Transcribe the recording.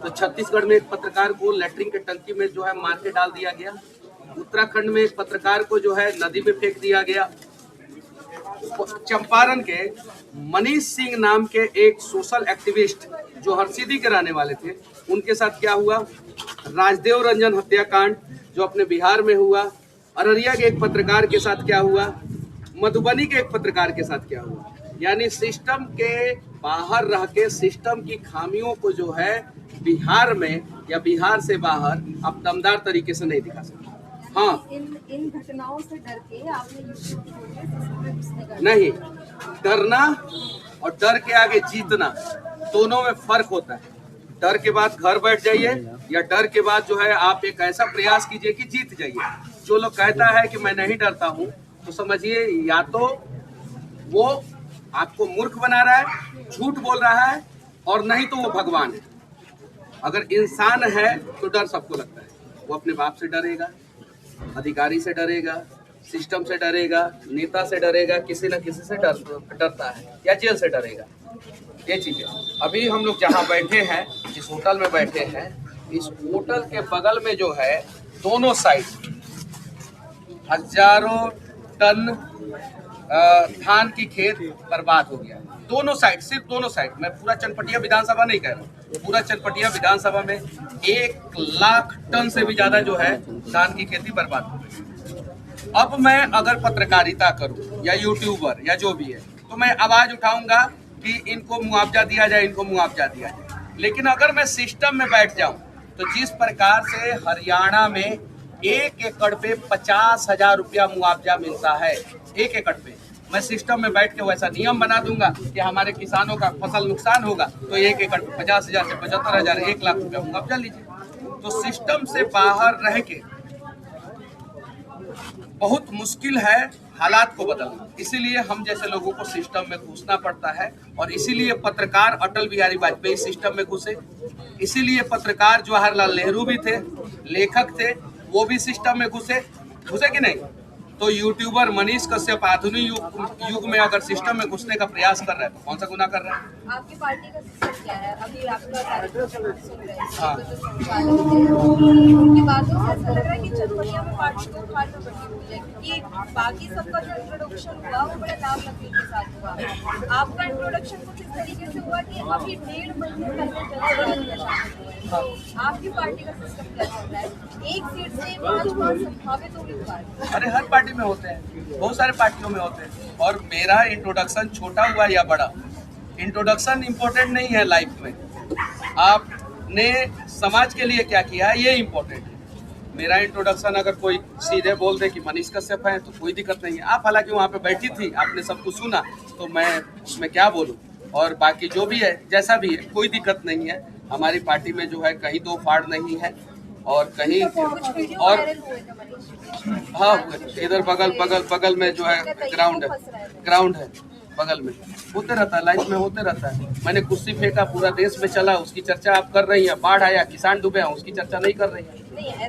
तो छत्तीसगढ़ में एक पत्रकार को लैट्रिन के टंकी में जो है मार के डाल दिया गया। उत्तराखंड में एक पत्रकार को जो है नदी में फेंक दिया गया। चंपारण के मनीष सिंह नाम के एक सोशल एक्टिविस्ट जो हरसिद्धि के रहने वाले थे, उनके साथ क्या हुआ? राजदेव रंजन हत्याकांड जो अपने बिहार में हुआ। अररिया के एक पत्रकार के साथ क्या हुआ? मधुबनी के एक पत्रकार के साथ क्या हुआ? यानी सिस्टम के बाहर रह के सिस्टम की खामियों को जो है बिहार में या बिहार से बाहर आप दमदार तरीके से नहीं दिखा सकते। हाँ, इन घटनाओं से डर के आपने यूट्यूब खोले? नहीं, डरना और डर के आगे जीतना दोनों में फर्क होता है। डर के बाद घर बैठ जाइए या डर के बाद जो है आप एक ऐसा प्रयास कीजिए कि जीत जाइए। जो लोग कहता है कि मैं नहीं डरता हूँ, तो समझिए या तो वो आपको मूर्ख बना रहा है, झूठ बोल रहा है, और नहीं तो वो भगवान है। अगर इंसान है तो डर सबको लगता है। वो अपने बाप से डरेगा, अधिकारी से डरेगा, सिस्टम से डरेगा, नेता से डरेगा, किसी न किसी से डरता है, या जेल से डरेगा। ये चीज़ है। अभी हम लोग जहाँ बैठे हैं, जिस होटल में बैठे हैं, इस होटल के बगल में जो है दोनों साइड हजारों टन धान की खेत बर्बाद हो गया। दोनों साइड, सिर्फ दोनों साइड। मैं पूरा चनपटिया विधानसभा नहीं कह रहा हूँ, पूरा चनपटिया विधानसभा में 1 लाख टन से भी ज्यादा जो है धान की खेती बर्बाद हो गई। अब मैं अगर पत्रकारिता करूँ या यूट्यूबर या जो भी है, तो मैं आवाज उठाऊंगा कि इनको मुआवजा दिया जाए, इनको मुआवजा दिया जाए। लेकिन अगर मैं सिस्टम में बैठ जाऊं, तो जिस प्रकार से हरियाणा में 1 एकड़ पे 50,000 रुपया मुआवजा मिलता है, 1 एकड़ पे, मैं सिस्टम में बैठ के वैसा नियम बना दूंगा कि हमारे किसानों का फसल नुकसान होगा तो 1 एकड़ पे 50,000 से 75,000, 1 लाख रुपया मुआवजा लीजिए। तो सिस्टम से बाहर रह के बहुत मुश्किल है हालात को बदलना। इसीलिए हम जैसे लोगों को सिस्टम में घुसना पड़ता है, और इसीलिए पत्रकार अटल बिहारी वाजपेयी सिस्टम में घुसे। इसीलिए पत्रकार जवाहरलाल नेहरू भी थे, लेखक थे, वो भी सिस्टम में घुसे कि नहीं? तो यूट्यूबर मनीष कश्यप आधुनिक युग में अगर सिस्टम में घुसने का प्रयास कर रहा है तो कौन सा गुनाह कर रहा है? आपकी पार्टी का सिस्टम क्या है? अभी आपका कार्यक्रम सुन रहे हैं, हाँ। उनकी बातों से ऐसा लग रहा है कि चनपटिया में पार्टी को उखाड़ में बटी हुई है, क्योंकि बाकी सबका जो इंट्रोडक्शन हुआ वो बड़े नाम लकड़ी के साथ हुआ। आपका इंट्रोडक्शन कुछ इस तरीके से हुआ कि अभी 1.5 महीने पहले आपकी पार्टी का सिस्टम क्या चल रहा है? एक सीट से 5 संभावित उम्मीदवार। अरे हर पार्टी में होते हैं, बहुत सारे पार्टियों में होते हैं। और मेरा इंट्रोडक्शन छोटा हुआ या बड़ा, इंट्रोडक्शन इम्पोर्टेंट नहीं है लाइफ में। आपने समाज के लिए क्या किया है, ये इम्पोर्टेंट है। मेरा इंट्रोडक्शन अगर कोई सीधे बोल दे कि मनीष कश्यप है तो कोई दिक्कत नहीं है। आप हालांकि वहाँ पे बैठी थी, आपने सब कुछ सुना, तो मैं उसमें क्या बोलूँ। और बाकी जो भी है, जैसा भी है, कोई दिक्कत नहीं है। हमारी पार्टी में जो है कहीं दो फाड़ नहीं है, और कहीं और हाँ, इधर बगल में जो है ग्राउंड है बगल में, होते रहता है, लाइफ में होते रहता है। मैंने कुर्सी फेंका, पूरा देश में चला, उसकी चर्चा आप कर रही हैं। बाढ़ आया, किसान डूबे हैं, उसकी चर्चा नहीं कर रही है।